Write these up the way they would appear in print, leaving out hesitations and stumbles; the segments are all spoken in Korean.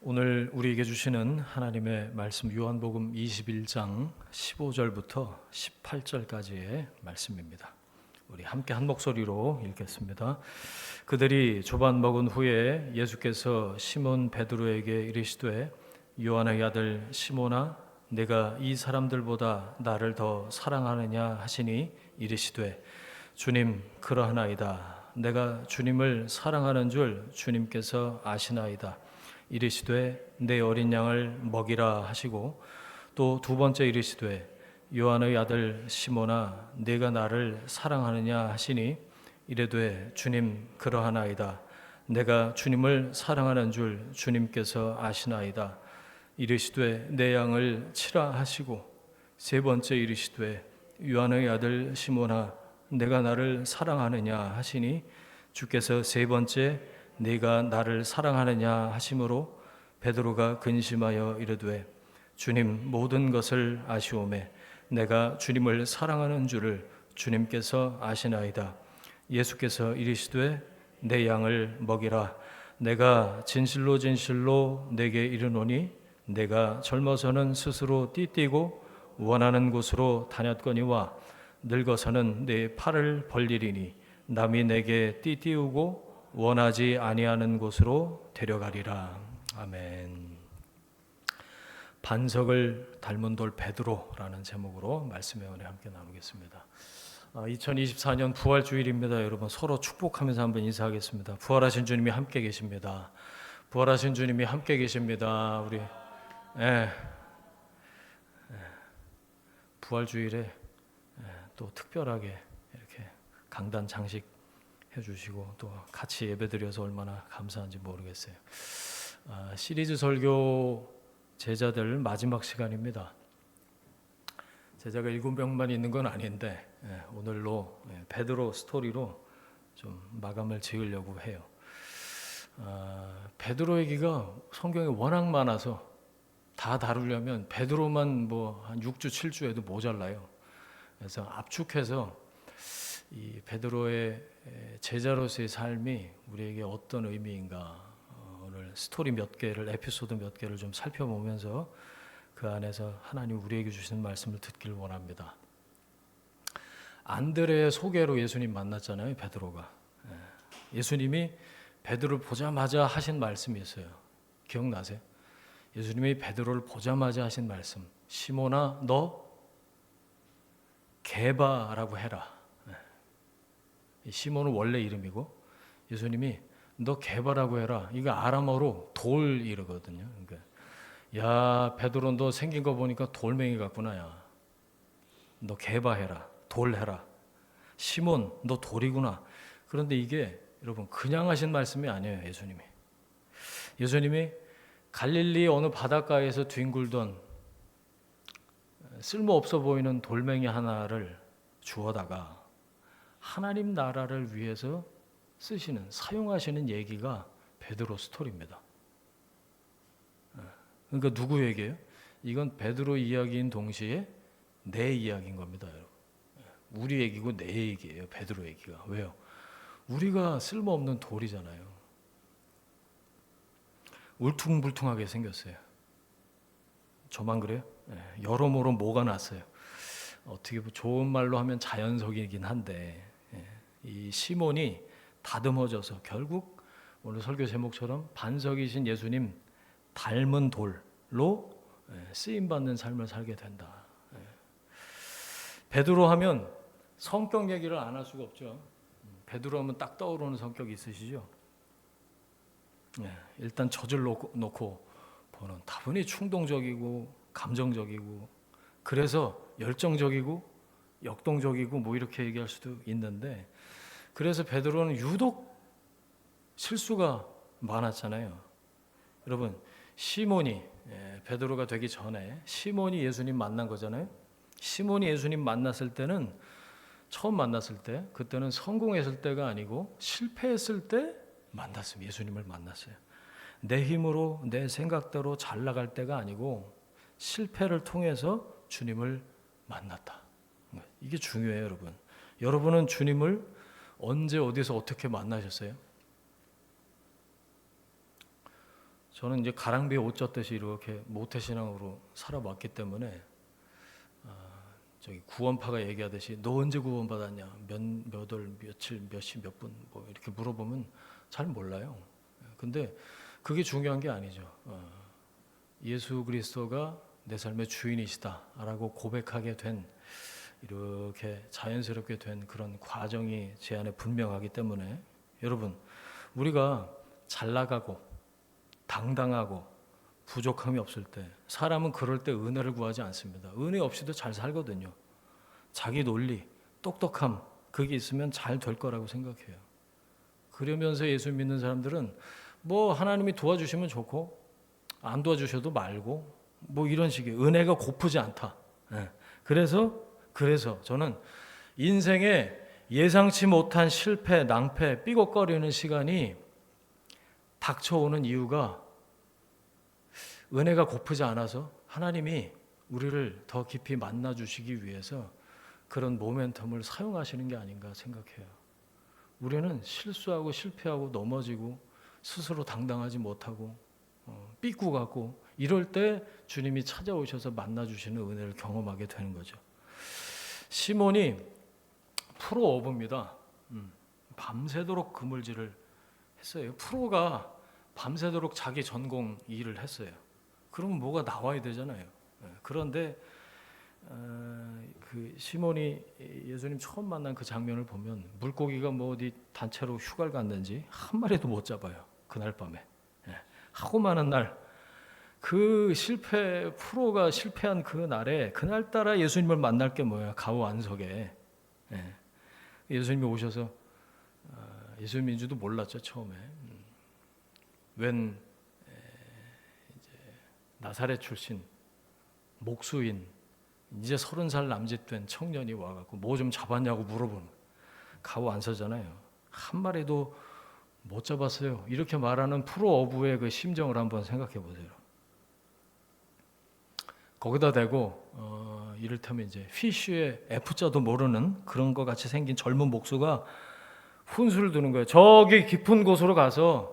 오늘 우리에게 주시는 하나님의 말씀 요한복음 21장 15절부터 18절까지의 말씀입니다. 우리 함께 한 목소리로 읽겠습니다. 그들이 조반 먹은 후에 예수께서 시몬 베드로에게 이르시되 요한의 아들 시몬아 내가 이 사람들보다 나를 더 사랑하느냐 하시니 이르시되 주님 그러하나이다. 내가 주님을 사랑하는 줄 주님께서 아시나이다. 이르시되 내 어린 양을 먹이라 하시고 또 두 번째 이르시되 요한의 아들 시몬아 내가 나를 사랑하느냐 하시니 이르되 주님 그러하나이다. 내가 주님을 사랑하는 줄 주님께서 아시나이다. 이르시되 내 양을 치라 하시고 세 번째 이르시되 요한의 아들 시몬아 내가 나를 사랑하느냐 하시니 주께서 세 번째 네가 나를 사랑하느냐 하심으로 베드로가 근심하여 이르되 주님 모든 것을 아시오매 내가 주님을 사랑하는 줄을 주님께서 아시나이다. 예수께서 이르시되 내 양을 먹이라. 내가 진실로 진실로 내게 이르노니 내가 젊어서는 스스로 띠뛰고 원하는 곳으로 다녔거니와 늙어서는 내 팔을 벌리리니 남이 내게 띠띠우고 원하지 아니하는 곳으로 데려가리라. 아멘. 반석을 닮은 돌 베드로라는 제목으로 말씀의 은혜 함께 나누겠습니다. 2024년 부활주일입니다. 여러분 서로 축복하면서 한번 인사하겠습니다. 부활하신 주님이 함께 계십니다. 부활하신 주님이 함께 계십니다. 우리 부활주일에 또 특별하게 이렇게 강단 장식 해주시고 또 같이 예배드려서 얼마나 감사한지 모르겠어요. 시리즈 설교 제자들 마지막 시간입니다. 제자가 7명만 있는 건 아닌데 오늘로 베드로 스토리로 좀 마감을 지으려고 해요. 베드로 얘기가 성경에 워낙 많아서 다 다루려면 베드로만 한 6주 7주에도 모자라요. 그래서 압축해서 이 베드로의 제자로서의 삶이 우리에게 어떤 의미인가 오늘 스토리 몇 개를 에피소드 몇 개를 좀 살펴보면서 그 안에서 하나님 우리에게 주시는 말씀을 듣길 원합니다. 안드레의 소개로 예수님 만났잖아요. 베드로가 예수님이 베드로를 보자마자 하신 말씀이 있어요. 기억나세요? 예수님이 베드로를 보자마자 하신 말씀 시몬아 너 게바라고 해라. 시몬은 원래 이름이고 예수님이 너 게바라고 해라. 이거 아람어로 돌이거든요. 그러니까 야 베드로 너 생긴 거 보니까 돌멩이 같구나. 야. 너 게바 해라. 돌 해라. 시몬 너 돌이구나. 그런데 이게 여러분 그냥 하신 말씀이 아니에요. 예수님이 갈릴리 어느 바닷가에서 뒹굴던 쓸모없어 보이는 돌멩이 하나를 주워다가 하나님 나라를 위해서 사용하시는 얘기가 베드로 스토리입니다. 그러니까 누구 얘기예요? 이건 베드로 이야기인 동시에 내 이야기인 겁니다. 여러분. 우리 얘기고 내 얘기예요. 베드로 얘기가. 왜요? 우리가 쓸모없는 돌이잖아요. 울퉁불퉁하게 생겼어요. 저만 그래요? 여러모로 뭐가 났어요. 어떻게 좋은 말로 하면 자연석이긴 한데 이 시몬이 다듬어져서 결국 오늘 설교 제목처럼 반석이신 예수님 닮은 돌로 쓰임받는 삶을 살게 된다. 베드로 하면 성격 얘기를 안 할 수가 없죠. 베드로 하면 딱 떠오르는 성격이 있으시죠? 일단 젖을 놓고 보는 다분히 충동적이고 감정적이고 그래서 열정적이고 역동적이고 뭐 이렇게 얘기할 수도 있는데 그래서 베드로는 유독 실수가 많았잖아요. 여러분 시몬이 베드로가 되기 전에 시몬이 예수님 만난 거잖아요. 시몬이 예수님 만났을 때는 처음 만났을 때 그때는 성공했을 때가 아니고 실패했을 때 만났습니다. 예수님을 만났어요. 내 힘으로 내 생각대로 잘 나갈 때가 아니고 실패를 통해서 주님을 만났다. 이게 중요해요, 여러분. 여러분은 주님을 언제 어디서 어떻게 만나셨어요? 저는 이제 가랑비에 옷 젖듯이 이렇게 모태신앙으로 살아왔기 때문에 저기 구원파가 얘기하듯이 너 언제 구원받았냐, 몇 월, 며칠, 몇 시, 몇 분 뭐 이렇게 물어보면 잘 몰라요. 근데 그게 중요한 게 아니죠. 예수 그리스도가 내 삶의 주인이시다라고 고백하게 된, 이렇게 자연스럽게 된 그런 과정이 제 안에 분명하기 때문에, 여러분, 우리가 잘 나가고 당당하고 부족함이 없을 때, 사람은 그럴 때 은혜를 구하지 않습니다. 은혜 없이도 잘 살거든요. 자기 논리, 똑똑함, 그게 있으면 잘 될 거라고 생각해요. 그러면서 예수 믿는 사람들은 뭐 하나님이 도와주시면 좋고 안 도와주셔도 말고 뭐 이런 식의 은혜가 고프지 않다. 그래서 저는 인생에 예상치 못한 실패, 낭패, 삐걱거리는 시간이 닥쳐오는 이유가 은혜가 고프지 않아서 하나님이 우리를 더 깊이 만나주시기 위해서 그런 모멘텀을 사용하시는 게 아닌가 생각해요. 우리는 실수하고 실패하고 넘어지고 스스로 당당하지 못하고 삐꾸 같고 이럴 때 주님이 찾아오셔서 만나주시는 은혜를 경험하게 되는 거죠. 시몬이 프로어부입니다. 밤새도록 그물질을 했어요. 프로가 밤새도록 자기 전공 일을 했어요. 그러면 뭐가 나와야 되잖아요. 그런데 그 시몬이 예수님 처음 만난 그 장면을 보면 물고기가 뭐 어디 단체로 휴가를 갔는지 한 마리도 못 잡아요. 그날 밤에. 하고 많은 날, 그 프로가 실패한 그 날에, 그날따라 예수님을 만날 게 뭐야? 가오 안석에. 예수님이 오셔서, 예수님인지도 몰랐죠, 처음에. 웬 이제 나사렛 출신 목수인 이제 30살 남짓된 청년이 와갖고 뭐 좀 잡았냐고 물어보는, 가오 안 서잖아요. 한 마리도 못 잡았어요. 이렇게 말하는 프로 어부의 그 심정을 한번 생각해 보세요. 거기다 대고 이를테면 이제 피쉬의 F자도 모르는 그런 거 같이 생긴 젊은 목수가 훈수를 두는 거예요. 저기 깊은 곳으로 가서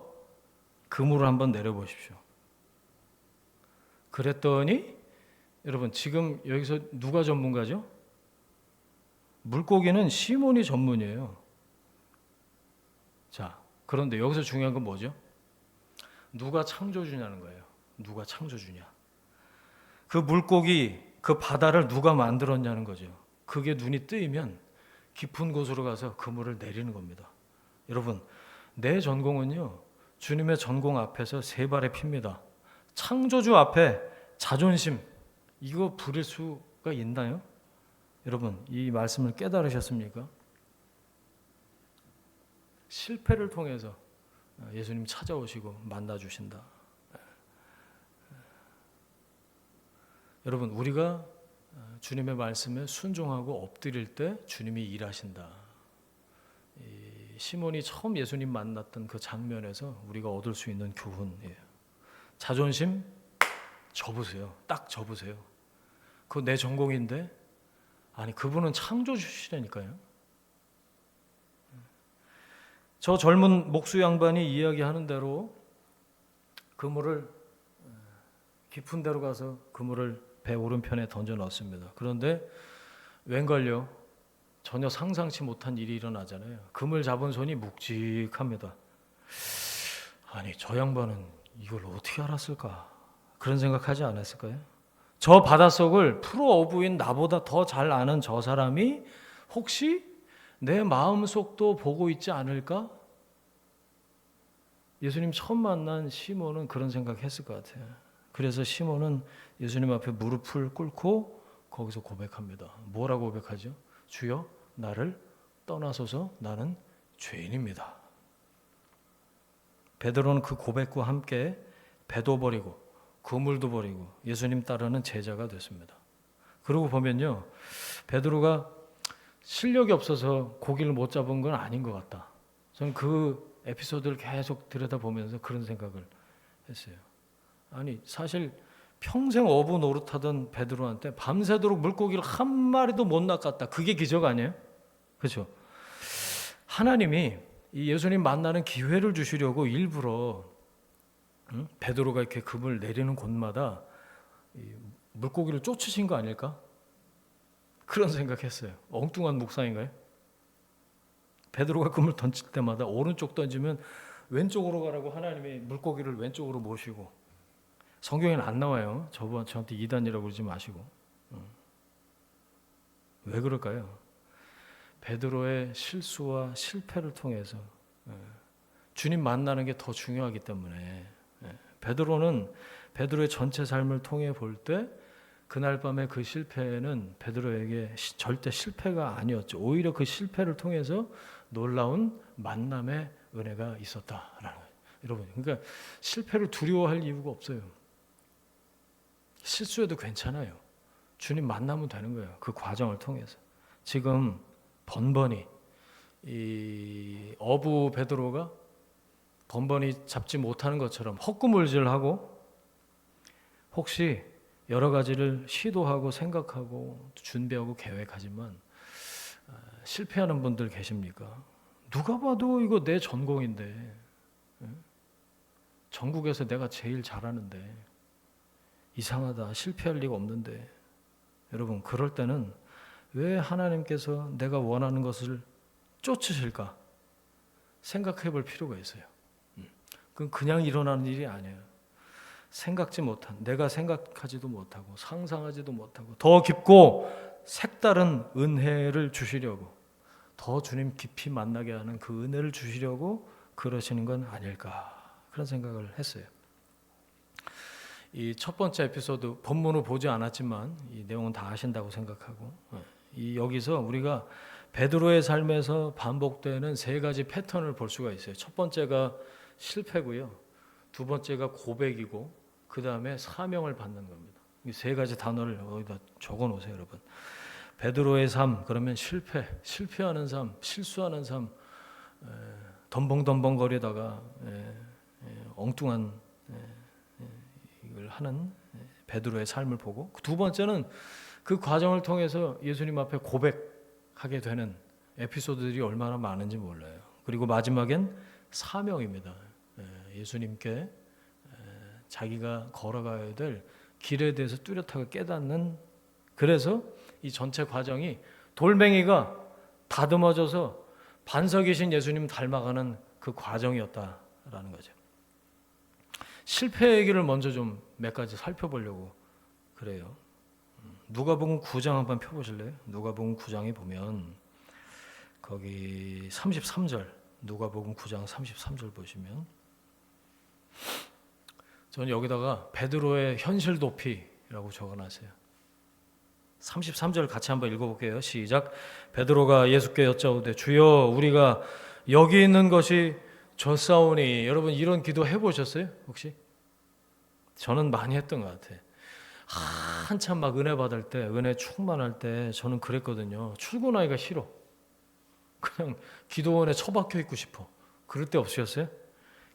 그물을 한번 내려보십시오. 그랬더니 여러분, 지금 여기서 누가 전문가죠? 물고기는 시몬이 전문이에요. 자, 그런데 여기서 중요한 건 뭐죠? 누가 창조주냐는 거예요. 누가 창조주냐. 그 물고기, 그 바다를 누가 만들었냐는 거죠. 그게 눈이 뜨이면 깊은 곳으로 가서 그물을 내리는 겁니다. 여러분, 내 전공은요, 주님의 전공 앞에서 세 발의 피입니다. 창조주 앞에 자존심, 이거 부릴 수가 있나요? 여러분, 이 말씀을 깨달으셨습니까? 실패를 통해서 예수님 찾아오시고 만나주신다. 여러분, 우리가 주님의 말씀에 순종하고 엎드릴 때 주님이 일하신다. 시몬이 처음 예수님 만났던 그 장면에서 우리가 얻을 수 있는 교훈이에요. 자존심 접으세요. 딱 접으세요. 그거 내 전공인데, 아니 그분은 창조주시라니까요. 저 젊은 목수 양반이 이야기하는 대로 그물을 깊은 데로 가서 그물을 배 오른편에 던져 넣었습니다. 그런데 웬걸요? 전혀 상상치 못한 일이 일어나잖아요. 그물 잡은 손이 묵직합니다. 아니 저 양반은 이걸 어떻게 알았을까? 그런 생각하지 않았을까요? 저 바닷속을 프로 어부인 나보다 더 잘 아는 저 사람이 혹시 내 마음속도 보고 있지 않을까? 예수님 처음 만난 시몬은 그런 생각했을 것 같아요. 그래서 시몬은 예수님 앞에 무릎을 꿇고 거기서 고백합니다. 뭐라고 고백하죠? 주여, 나를 떠나소서, 나는 죄인입니다. 베드로는 그 고백과 함께 배도 버리고 그물도 버리고 예수님 따르는 제자가 됐습니다. 그러고 보면요, 베드로가 실력이 없어서 고기를 못 잡은 건 아닌 것 같다. 저는 그 에피소드를 계속 들여다보면서 그런 생각을 했어요. 아니 사실 평생 어부 노릇하던 베드로한테 밤새도록 물고기를 한 마리도 못 낚았다. 그게 기적 아니에요? 그렇죠? 하나님이 이 예수님 만나는 기회를 주시려고 일부러 응? 베드로가 이렇게 금을 내리는 곳마다 이 물고기를 쫓으신 거 아닐까? 그런 생각했어요. 엉뚱한 묵상인가요? 베드로가 금을 던질 때마다 오른쪽 던지면 왼쪽으로 가라고 하나님이 물고기를 왼쪽으로 모시고, 성경에는 안 나와요. 저한테 이단이라고 그러지 마시고. 왜 그럴까요? 베드로의 실수와 실패를 통해서 주님 만나는 게 더 중요하기 때문에, 베드로의 전체 삶을 통해 볼 때 그날 밤에 그 실패는 베드로에게 절대 실패가 아니었죠. 오히려 그 실패를 통해서 놀라운 만남의 은혜가 있었다라는 거예요. 여러분, 그러니까 실패를 두려워할 이유가 없어요. 실수해도 괜찮아요. 주님 만나면 되는 거예요. 그 과정을 통해서. 지금 번번이 이 어부 베드로가 번번이 잡지 못하는 것처럼 헛구물질하고 혹시 여러 가지를 시도하고 생각하고 준비하고 계획하지만 실패하는 분들 계십니까? 누가 봐도 이거 내 전공인데, 전국에서 내가 제일 잘하는데 이상하다, 실패할 리가 없는데. 여러분, 그럴 때는 왜 하나님께서 내가 원하는 것을 쫓으실까 생각해 볼 필요가 있어요. 그건 그냥 일어나는 일이 아니에요. 내가 생각하지도 못하고 상상하지도 못하고 더 깊고 색다른 은혜를 주시려고, 더 주님 깊이 만나게 하는 그 은혜를 주시려고 그러시는 건 아닐까, 그런 생각을 했어요. 이 첫 번째 에피소드 본문을 보지 않았지만 이 내용은 다 아신다고 생각하고, 여기서 우리가 베드로의 삶에서 반복되는 세 가지 패턴을 볼 수가 있어요. 첫 번째가 실패고요, 두 번째가 고백이고, 그 다음에 사명을 받는 겁니다. 이 세 가지 단어를 어디다 적어 놓으세요, 여러분. 베드로의 삶, 그러면 실패하는 삶, 실수하는 삶, 덤벙덤벙거리다가 엉뚱한 이걸 하는 베드로의 삶을 보고, 두 번째는 그 과정을 통해서 예수님 앞에 고백하게 되는 에피소드들이 얼마나 많은지 몰라요. 그리고 마지막엔 사명입니다. 예수님께 자기가 걸어가야 될 길에 대해서 뚜렷하게 깨닫는, 그래서 이 전체 과정이 돌멩이가 다듬어져서 반석이신 예수님 닮아가는 그 과정이었다라는 거죠. 실패 얘기를 먼저 좀 몇 가지 살펴보려고 그래요. 누가복음 9장 한번 펴보실래요? 누가복음 9장에 보면 거기 33절, 누가복음 9장 33절 보시면, 저는 여기다가 베드로의 현실 도피라고 적어놨어요. 33절 같이 한번 읽어볼게요. 시작. 베드로가 예수께 여짜오되 주여 우리가 여기 있는 것이 좋사오니. 여러분, 이런 기도 해보셨어요 혹시? 저는 많이 했던 것 같아요. 한참 막 은혜 받을 때, 은혜 충만할 때 저는 그랬거든요. 출근하기가 싫어. 그냥 기도원에 처박혀 있고 싶어. 그럴 때 없으셨어요?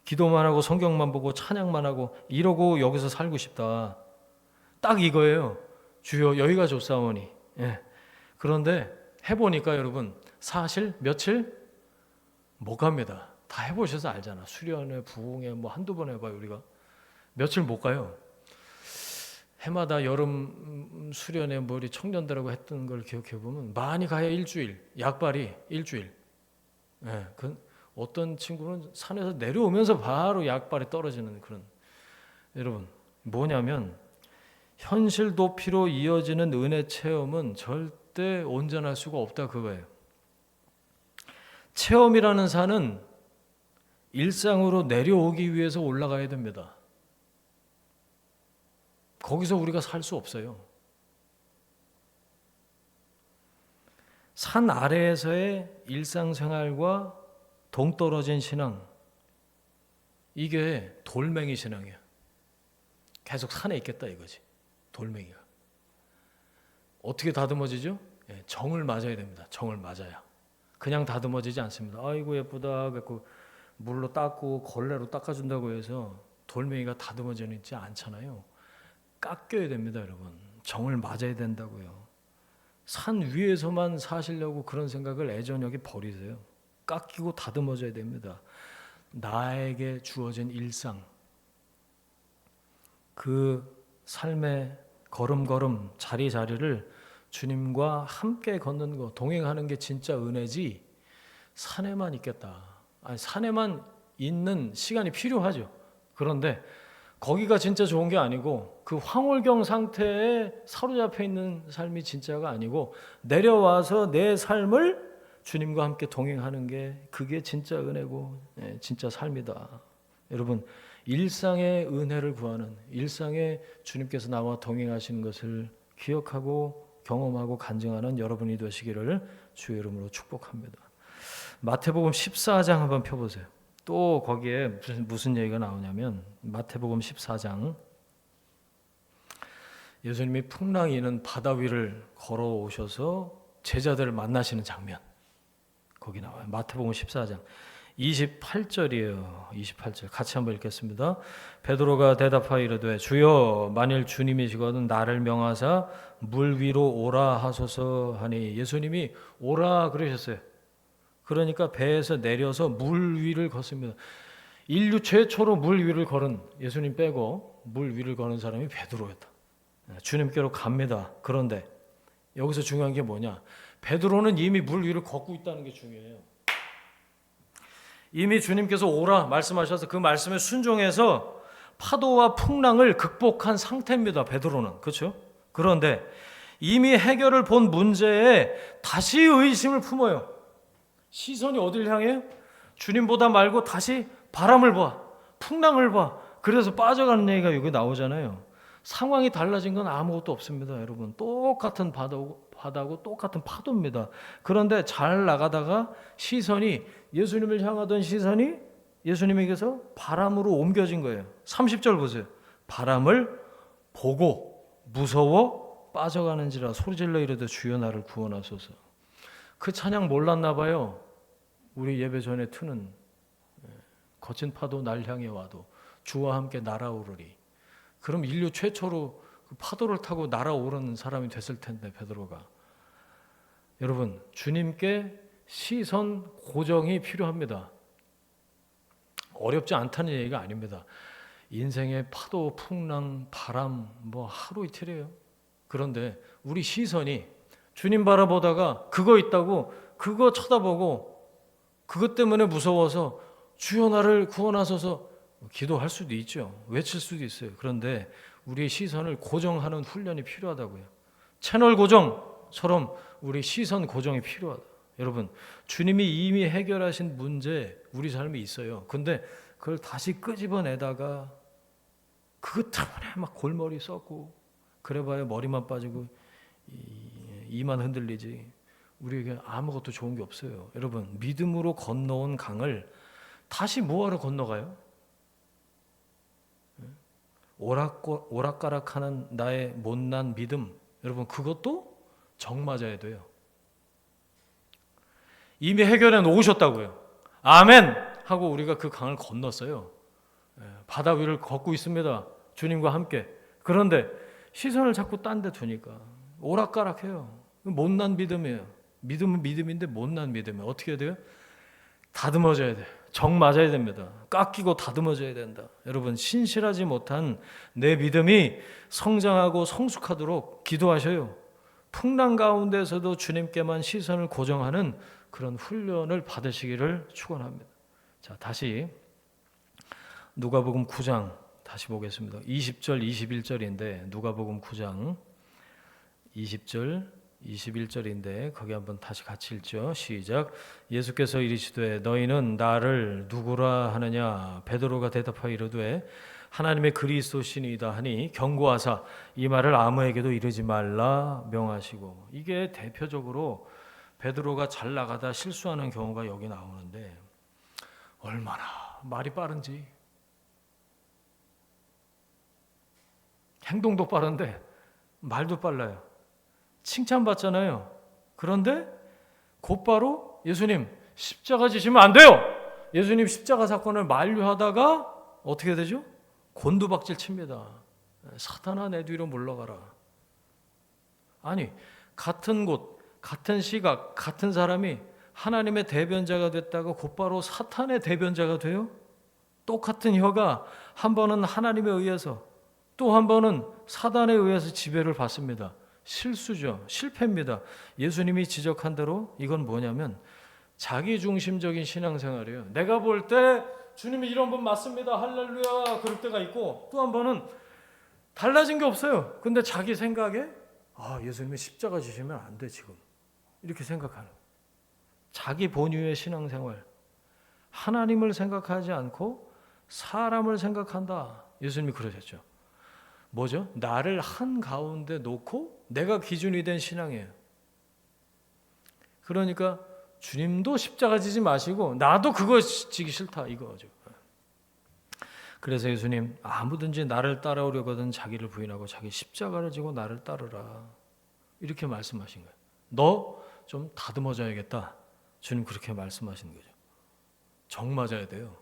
기도만 하고 성경만 보고 찬양만 하고 이러고 여기서 살고 싶다. 딱 이거예요. 주여 여기가 좋사오니. 그런데 해보니까 여러분, 사실 며칠 못 갑니다. 다 해보셔서 알잖아. 수련회, 부흥회 뭐 한두 번 해봐요. 우리가 며칠 못 가요. 해마다 여름 수련회 뭐 우리 청년들하고 했던 걸 기억해 보면 많이 가야 일주일, 약발이 일주일. 어떤 친구는 산에서 내려오면서 바로 약발이 떨어지는 그런. 여러분, 뭐냐면 현실 도피로 이어지는 은혜 체험은 절대 온전할 수가 없다, 그거예요. 체험이라는 산은 일상으로 내려오기 위해서 올라가야 됩니다. 거기서 우리가 살 수 없어요. 산 아래에서의 일상생활과 동떨어진 신앙, 이게 돌멩이 신앙이야. 계속 산에 있겠다 이거지. 돌멩이가 어떻게 다듬어지죠? 정을 맞아야 됩니다. 정을 맞아야. 그냥 다듬어지지 않습니다. 아이고 예쁘다 그래서 물로 닦고 걸레로 닦아준다고 해서 돌멩이가 다듬어지지 않잖아요. 깎여야 됩니다, 여러분. 정을 맞아야 된다고요. 산 위에서만 사시려고 그런 생각을 애저녁에 버리세요. 깎이고 다듬어져야 됩니다. 나에게 주어진 일상, 그 삶의 걸음걸음 자리자리를 주님과 함께 걷는 거, 동행하는 게 진짜 은혜지 산에만 있겠다. 아니, 산에만 있는 시간이 필요하죠. 그런데 거기가 진짜 좋은 게 아니고 그 황홀경 상태에 사로잡혀 있는 삶이 진짜가 아니고 내려와서 내 삶을 주님과 함께 동행하는 게 그게 진짜 은혜고 진짜 삶이다. 여러분, 일상의 은혜를 구하는, 일상의 주님께서 나와 동행하시는 것을 기억하고 경험하고 간증하는 여러분이 되시기를 주의 이름으로 축복합니다. 마태복음 14장 한번 펴보세요. 또 거기에 무슨 얘기가 나오냐면 마태복음 14장, 예수님이 풍랑이 있는 바다 위를 걸어오셔서 제자들을 만나시는 장면, 거기 나와요. 마태복음 14장 28절이에요. 28절 같이 한번 읽겠습니다. 베드로가 대답하여 이르되 주여 만일 주님이시거든 나를 명하사 물 위로 오라 하소서 하니, 예수님이 오라 그러셨어요. 그러니까 배에서 내려서 물 위를 걷습니다. 인류 최초로 물 위를 걸은, 예수님 빼고 물 위를 거는 사람이 베드로였다. 주님께로 갑니다. 그런데 여기서 중요한 게 뭐냐? 베드로는 이미 물 위를 걷고 있다는 게 중요해요. 이미 주님께서 오라 말씀하셔서 그 말씀에 순종해서 파도와 풍랑을 극복한 상태입니다. 베드로는. 그렇죠? 그런데 이미 해결을 본 문제에 다시 의심을 품어요. 시선이 어딜 향해요? 주님보다 말고 다시 바람을 봐, 풍랑을 봐. 그래서 빠져가는 얘기가 여기 나오잖아요. 상황이 달라진 건 아무것도 없습니다. 여러분, 똑같은 바다고 똑같은 파도입니다. 그런데 잘 나가다가 시선이, 예수님을 향하던 시선이 예수님에게서 바람으로 옮겨진 거예요. 30절 보세요. 바람을 보고 무서워 빠져가는지라 소리질러 이르되 주여 나를 구원하소서. 그 찬양 몰랐나 봐요. 우리 예배 전에 트는 거친 파도 날 향해 와도 주와 함께 날아오르리. 그럼 인류 최초로 그 파도를 타고 날아오르는 사람이 됐을 텐데, 베드로가. 여러분, 주님께 시선 고정이 필요합니다. 어렵지 않다는 얘기가 아닙니다. 인생의 파도, 풍랑, 바람 뭐 하루 이틀이에요. 그런데 우리 시선이 주님 바라보다가 그거 있다고 그거 쳐다보고 그것 때문에 무서워서 주여 나를 구원하소서 기도할 수도 있죠. 외칠 수도 있어요. 그런데 우리의 시선을 고정하는 훈련이 필요하다고요. 채널 고정처럼 우리 시선 고정이 필요하다. 여러분, 주님이 이미 해결하신 문제 우리 삶에 있어요. 근데 그걸 다시 끄집어내다가 그것 때문에 막 골머리 썩고 그래봐야 머리만 빠지고 이만 흔들리지 우리에게 아무것도 좋은 게 없어요. 여러분, 믿음으로 건너온 강을 다시 뭐하러 건너가요? 오락가락하는 나의 못난 믿음, 여러분 그것도 정 맞아야 돼요. 이미 해결해 놓으셨다고요. 아멘 하고 우리가 그 강을 건넜어요. 바다 위를 걷고 있습니다. 주님과 함께. 그런데 시선을 자꾸 딴 데 두니까 오락가락해요. 못난 믿음이에요. 믿음은 믿음인데 못난 믿음이에요. 어떻게 해야 돼요? 다듬어져야 돼요. 정 맞아야 됩니다. 깎이고 다듬어져야 된다. 여러분, 신실하지 못한 내 믿음이 성장하고 성숙하도록 기도하셔요. 풍랑 가운데서도 주님께만 시선을 고정하는 그런 훈련을 받으시기를 축원합니다. 자, 다시 누가복음 9장 다시 보겠습니다. 20절 21절인데 누가복음 9장 20절 21절인데 거기 한번 다시 같이 읽죠. 시작. 예수께서 이르시되 너희는 나를 누구라 하느냐? 베드로가 대답하여 이르되 하나님의 그리스도시니이다 하니 경고하사 이 말을 아무에게도 이르지 말라 명하시고. 이게 대표적으로 베드로가 잘 나가다 실수하는 경우가 여기 나오는데 얼마나 말이 빠른지, 행동도 빠른데 말도 빨라요. 칭찬받잖아요. 그런데 곧바로 예수님 십자가 지시면 안 돼요. 예수님 십자가 사건을 만류하다가 어떻게 되죠? 곤두박질 칩니다. 사탄아 내 뒤로 물러가라. 아니, 같은 곳, 같은 시각, 같은 사람이 하나님의 대변자가 됐다가 곧바로 사탄의 대변자가 돼요? 똑같은 혀가 한 번은 하나님에 의해서 또 한 번은 사단에 의해서 지배를 받습니다. 실수죠. 실패입니다. 예수님이 지적한 대로 이건 뭐냐면 자기중심적인 신앙생활이에요. 내가 볼 때 주님이 이런 분 맞습니다. 할렐루야. 그럴 때가 있고 또 한 번은 달라진 게 없어요. 근데 자기 생각에 예수님이 십자가 지시면 안 돼 지금. 이렇게 생각하는 자기 본유의 신앙생활. 하나님을 생각하지 않고 사람을 생각한다. 예수님이 그러셨죠. 뭐죠? 나를 한가운데 놓고 내가 기준이 된 신앙이에요. 그러니까 주님도 십자가 지지 마시고 나도 그거 지기 싫다 이거죠. 그래서 예수님 아무든지 나를 따라오려거든 자기를 부인하고 자기 십자가를 지고 나를 따르라. 이렇게 말씀하신 거예요. 너 좀 다듬어져야겠다. 주님 그렇게 말씀하신 거죠. 정 맞아야 돼요.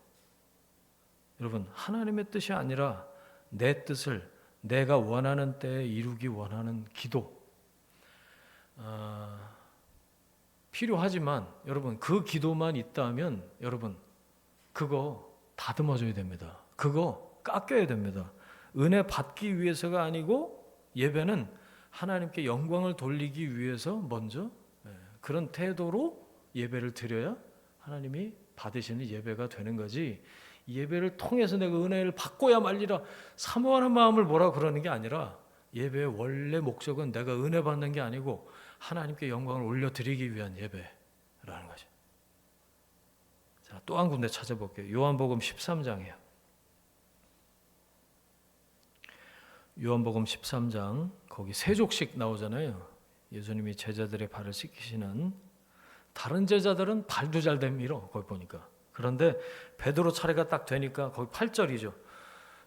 여러분 하나님의 뜻이 아니라 내 뜻을 내가 원하는 때에 이루기 원하는 기도 필요하지만 여러분 그 기도만 있다면 여러분 그거 다듬어줘야 됩니다. 그거 깎여야 됩니다. 은혜 받기 위해서가 아니고 예배는 하나님께 영광을 돌리기 위해서 먼저 그런 태도로 예배를 드려야 하나님이 받으시는 예배가 되는 거지. 예배를 통해서 내가 은혜를 받고야 말리라 사모하는 마음을 뭐라고 그러는 게 아니라 예배의 원래 목적은 내가 은혜 받는 게 아니고 하나님께 영광을 올려드리기 위한 예배라는 거죠. 자, 또 한 군데 찾아볼게요. 요한복음 13장이에요. 요한복음 13장 거기 세족식 나오잖아요. 예수님이 제자들의 발을 씻기시는. 다른 제자들은 발도 잘 내밀어 거기 보니까. 그런데 베드로 차례가 딱 되니까 거기 8절이죠.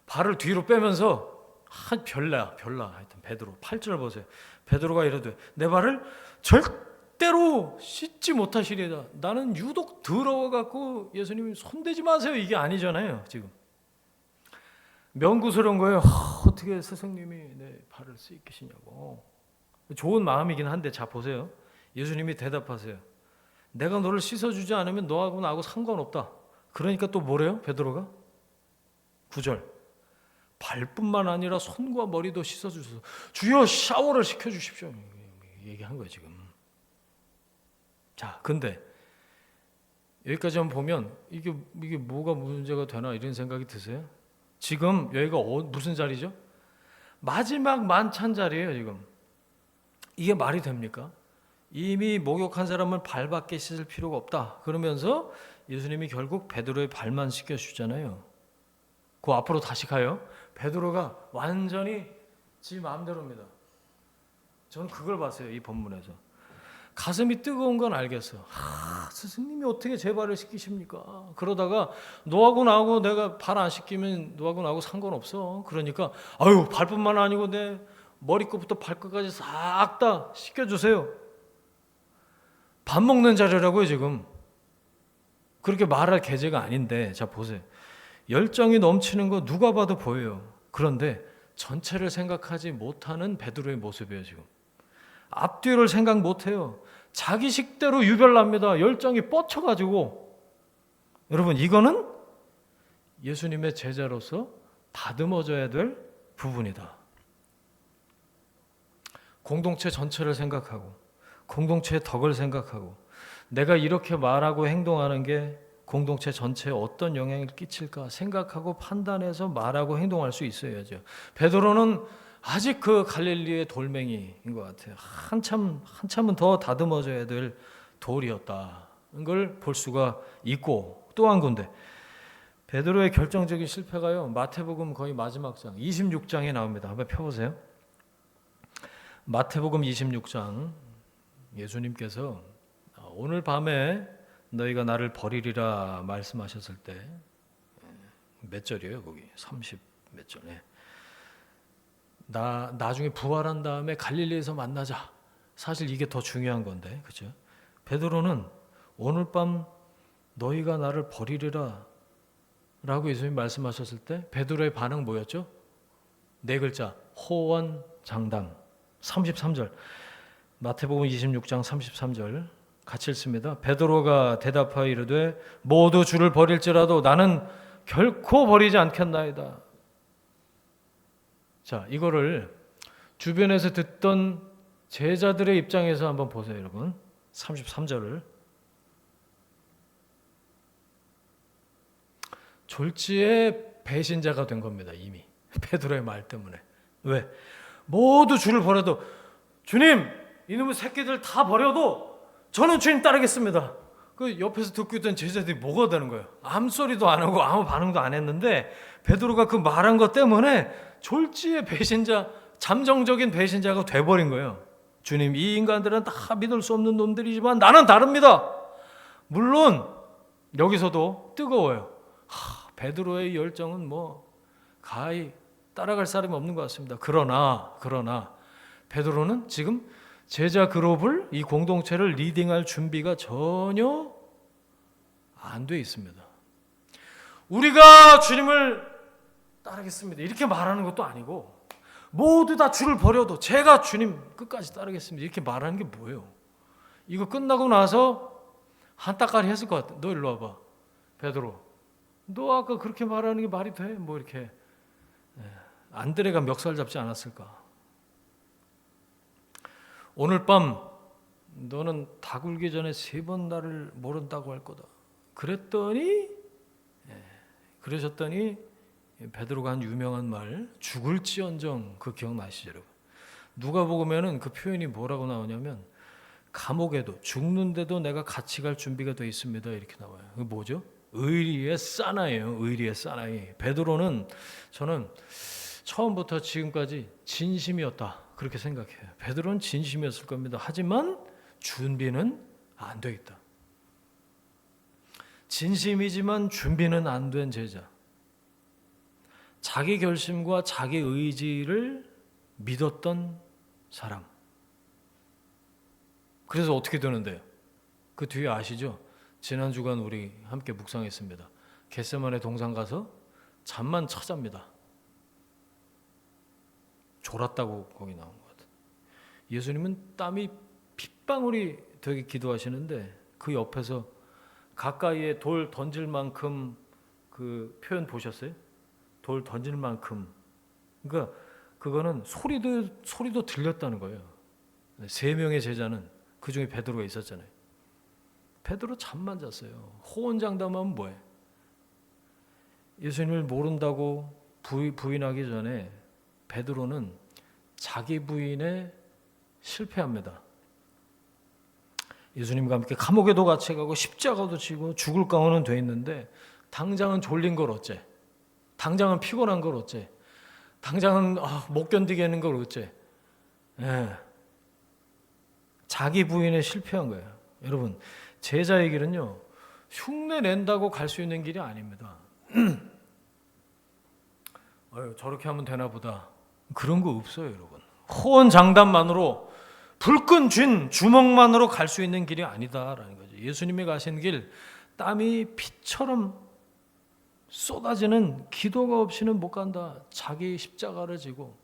발을 뒤로 빼면서 별나 하여튼 베드로 8절 보세요. 베드로가 이러되 내 발을 절대로 씻지 못하시리다. 나는 유독 더러워갖고 예수님이 손대지 마세요 이게 아니잖아요. 지금 명구스러운 거예요. 어떻게 스승님이 내 발을 씻기시냐고. 좋은 마음이긴 한데 자 보세요. 예수님이 대답하세요. 내가 너를 씻어주지 않으면 너하고 나하고 상관없다. 그러니까 또 뭐래요? 베드로가 9절 발뿐만 아니라 손과 머리도 씻어주소서. 주여 샤워를 시켜주십시오. 얘기한 거예요 지금. 자 근데 여기까지만 보면 이게 뭐가 문제가 되나 이런 생각이 드세요? 지금 여기가 무슨 자리죠? 마지막 만찬 자리예요 지금. 이게 말이 됩니까? 이미 목욕한 사람은 발밖에 씻을 필요가 없다. 그러면서 예수님이 결국 베드로의 발만 씻겨주잖아요. 그 앞으로 다시 가요. 베드로가 완전히 지 마음대로입니다. 저는 그걸 봤어요. 이 본문에서. 가슴이 뜨거운 건 알겠어. 스승님이 어떻게 제 발을 씻기십니까? 그러다가 너하고 나하고 내가 발 안 씻기면 너하고 나하고 상관없어. 그러니까 발뿐만 아니고 내 머리끝부터 발끝까지 싹 다 씻겨주세요. 밥 먹는 자리라고요 지금. 그렇게 말할 계제가 아닌데 자 보세요. 열정이 넘치는 거 누가 봐도 보여요. 그런데 전체를 생각하지 못하는 베드로의 모습이에요 지금. 앞뒤를 생각 못해요. 자기 식대로 유별납니다. 열정이 뻗쳐가지고. 여러분 이거는 예수님의 제자로서 다듬어져야 될 부분이다. 공동체 전체를 생각하고 공동체의 덕을 생각하고 내가 이렇게 말하고 행동하는 게 공동체 전체에 어떤 영향을 끼칠까 생각하고 판단해서 말하고 행동할 수 있어야죠. 베드로는 아직 그 갈릴리의 돌멩이인 것 같아요. 한참은 더 다듬어져야 될 돌이었다는 걸 볼 수가 있고 또 한 군데 베드로의 결정적인 실패가요. 마태복음 거의 마지막 장 26장에 나옵니다. 한번 펴보세요. 마태복음 26장 예수님께서 오늘 밤에 너희가 나를 버리리라 말씀하셨을 때 몇 절이에요? 거기 30 몇 절에 나중에 부활한 다음에 갈릴리에서 만나자. 사실 이게 더 중요한 건데, 그렇죠? 베드로는 오늘 밤 너희가 나를 버리리라 라고 예수님이 말씀하셨을 때 베드로의 반응 뭐였죠? 네 글자 호언장담. 33절 마태복음 26장 33절 같이 읽습니다. 베드로가 대답하여 이르되 모두 주를 버릴지라도 나는 결코 버리지 않겠나이다. 자, 이거를 주변에서 듣던 제자들의 입장에서 한번 보세요, 여러분. 33절을. 졸지에 배신자가 된 겁니다, 이미. 베드로의 말 때문에. 왜? 모두 주를 버려도, 주님, 이놈의 새끼들 다 버려도 저는 주님 따르겠습니다. 그 옆에서 듣고 있던 제자들이 뭐가 되는 거예요? 아무 소리도 안 하고 아무 반응도 안 했는데 베드로가 그 말한 것 때문에 졸지에 배신자, 잠정적인 배신자가 돼버린 거예요. 주님, 이 인간들은 다 믿을 수 없는 놈들이지만 나는 다릅니다. 물론 여기서도 뜨거워요. 베드로의 열정은 뭐 가히 따라갈 사람이 없는 것 같습니다. 그러나 베드로는 지금 제자 그룹을, 이 공동체를 리딩할 준비가 전혀 안 돼 있습니다. 우리가 주님을 따르겠습니다 이렇게 말하는 것도 아니고, 모두 다 주를 버려도 제가 주님 끝까지 따르겠습니다 이렇게 말하는 게 뭐예요? 이거 끝나고 나서 한따까리 했을 것 같아. 너 일로 와봐, 베드로, 너 아까 그렇게 말하는 게 말이 돼? 뭐 이렇게 안드레가 멱살 잡지 않았을까? 오늘 밤 너는 다 굴기 전에 3번 나를 모른다고 할 거다. 그러셨더니 베드로가 한 유명한 말, 죽을지언정, 그 기억나시죠, 여러분? 누가복음에는 그 표현이 뭐라고 나오냐면, 감옥에도, 죽는데도 내가 같이 갈 준비가 돼 있습니다 이렇게 나와요. 그게 뭐죠? 의리의 사나이예요. 의리의 사나이. 베드로는, 저는 처음부터 지금까지 진심이었다 그렇게 생각해요. 베드로는 진심이었을 겁니다. 하지만 준비는 안 돼 있다. 진심이지만 준비는 안 된 제자. 자기 결심과 자기 의지를 믿었던 사람. 그래서 어떻게 되는데요? 그 뒤에 아시죠? 지난 주간 우리 함께 묵상했습니다. 겟세마네 동산 가서 잠만 찾합니다. 졸았다고 거기 나온 것 같아요. 예수님은 땀이 핏방울이 되게 기도하시는데 그 옆에서 가까이에 돌 던질 만큼, 그 표현 보셨어요? 돌 던질 만큼. 그러니까 그거는 소리도 들렸다는 거예요. 3명의 제자는, 그 중에 베드로가 있었잖아요. 베드로 잠만 잤어요. 호언장담하면 뭐해? 예수님을 모른다고 부인하기 전에 베드로는 자기 부인에 실패합니다. 예수님과 함께 감옥에도 같이 가고 십자가도 지고 죽을 각오는 돼 있는데, 당장은 졸린 걸 어째? 당장은 피곤한 걸 어째? 당장은 못 견디겠는 걸 어째? 자기 부인에 실패한 거예요. 여러분, 제자의 길은요, 흉내 낸다고 갈 수 있는 길이 아닙니다. 저렇게 하면 되나 보다, 그런 거 없어요, 여러분. 호언장담만으로, 불끈 쥔 주먹만으로 갈 수 있는 길이 아니다라는 거죠. 예수님이 가신 길, 땀이 피처럼 쏟아지는 기도가 없이는 못 간다. 자기 십자가를 지고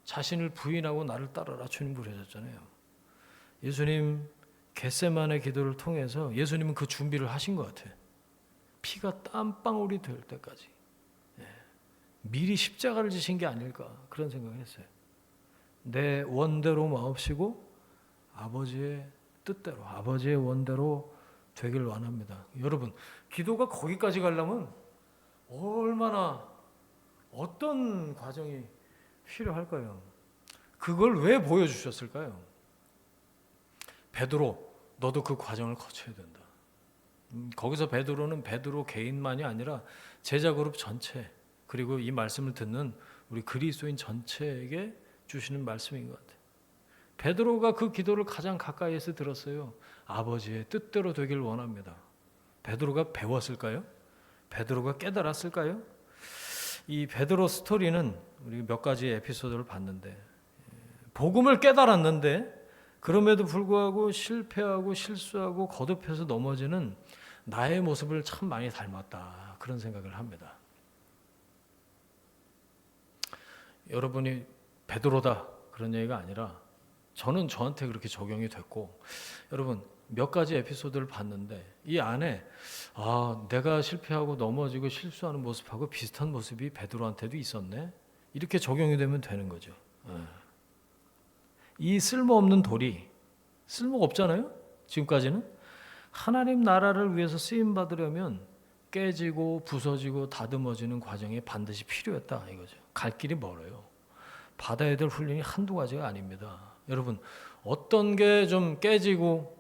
자신을 부인하고 나를 따르라 주님 부르셨잖아요. 예수님 겟세마네 기도를 통해서 예수님은 그 준비를 하신 것 같아요. 피가 땀방울이 될 때까지 미리 십자가를 지신 게 아닐까, 그런 생각을 했어요. 내 원대로 마옵시고 아버지의 뜻대로, 아버지의 원대로 되길 원합니다. 여러분, 기도가 거기까지 가려면 얼마나, 어떤 과정이 필요할까요? 그걸 왜 보여주셨을까요? 베드로, 너도 그 과정을 거쳐야 된다. 거기서 베드로는 베드로 개인만이 아니라 제자 그룹 전체, 그리고 이 말씀을 듣는 우리 그리스도인 전체에게 주시는 말씀인 것 같아요. 베드로가 그 기도를 가장 가까이에서 들었어요. 아버지의 뜻대로 되길 원합니다. 베드로가 배웠을까요? 베드로가 깨달았을까요? 이 베드로 스토리는 우리 몇 가지 에피소드를 봤는데, 복음을 깨달았는데 그럼에도 불구하고 실패하고 실수하고 거듭해서 넘어지는 나의 모습을 참 많이 닮았다, 그런 생각을 합니다. 여러분이 베드로다 그런 얘기가 아니라 저는 저한테 그렇게 적용이 됐고, 여러분 몇 가지 에피소드를 봤는데 이 안에 내가 실패하고 넘어지고 실수하는 모습하고 비슷한 모습이 베드로한테도 있었네. 이렇게 적용이 되면 되는 거죠. 이 쓸모없는 돌이 쓸모가 없잖아요. 지금까지는 하나님 나라를 위해서 쓰임 받으려면 깨지고 부서지고 다듬어지는 과정이 반드시 필요했다 이거죠. 갈 길이 멀어요. 받아야 될 훈련이 한두 가지가 아닙니다. 여러분 어떤 게 좀 깨지고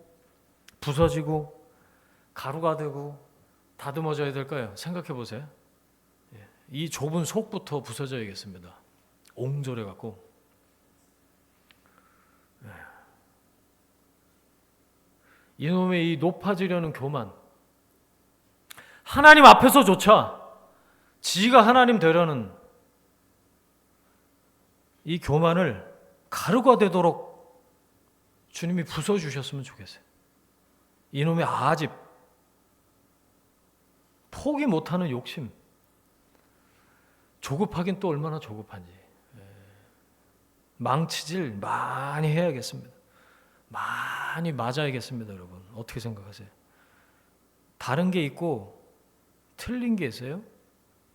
부서지고 가루가 되고 다듬어져야 될까요? 생각해 보세요. 이 좁은 속부터 부서져야겠습니다. 옹졸해 갖고. 이놈의 이 높아지려는 교만, 하나님 앞에서조차 지가 하나님 되려는 이 교만을 가루가 되도록 주님이 부숴주셨으면 좋겠어요. 이놈의 아집, 포기 못하는 욕심, 조급하긴 또 얼마나 조급한지. 망치질 많이 해야겠습니다. 많이 맞아야겠습니다. 여러분 어떻게 생각하세요? 다른 게 있고 틀린 게 있어요.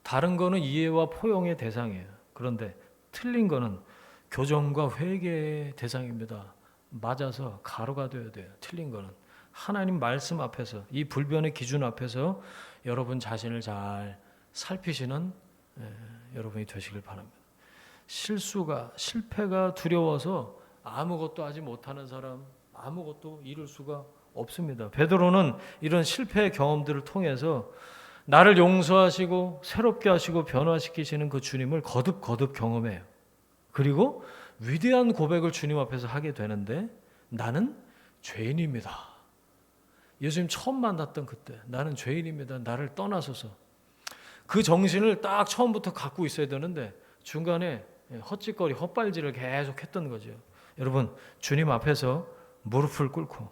다른 거는 이해와 포용의 대상이에요. 그런데 틀린 거는 교정과 회개의 대상입니다. 맞아서 가루가 되어야 돼요. 틀린 거는 하나님 말씀 앞에서 이 불변의 기준 앞에서 여러분 자신을 잘 살피시는 여러분이 되시길 바랍니다. 실패가 두려워서 아무것도 하지 못하는 사람, 아무것도 이룰 수가 없습니다. 베드로는 이런 실패의 경험들을 통해서 나를 용서하시고 새롭게 하시고 변화시키시는 그 주님을 거듭 경험해요. 그리고 위대한 고백을 주님 앞에서 하게 되는데 나는 죄인입니다. 예수님 처음 만났던 그때 나는 죄인입니다. 나를 떠나소서. 그 정신을 딱 처음부터 갖고 있어야 되는데 중간에 헛짓거리 헛발질을 계속 했던 거죠. 여러분 주님 앞에서 무릎을 꿇고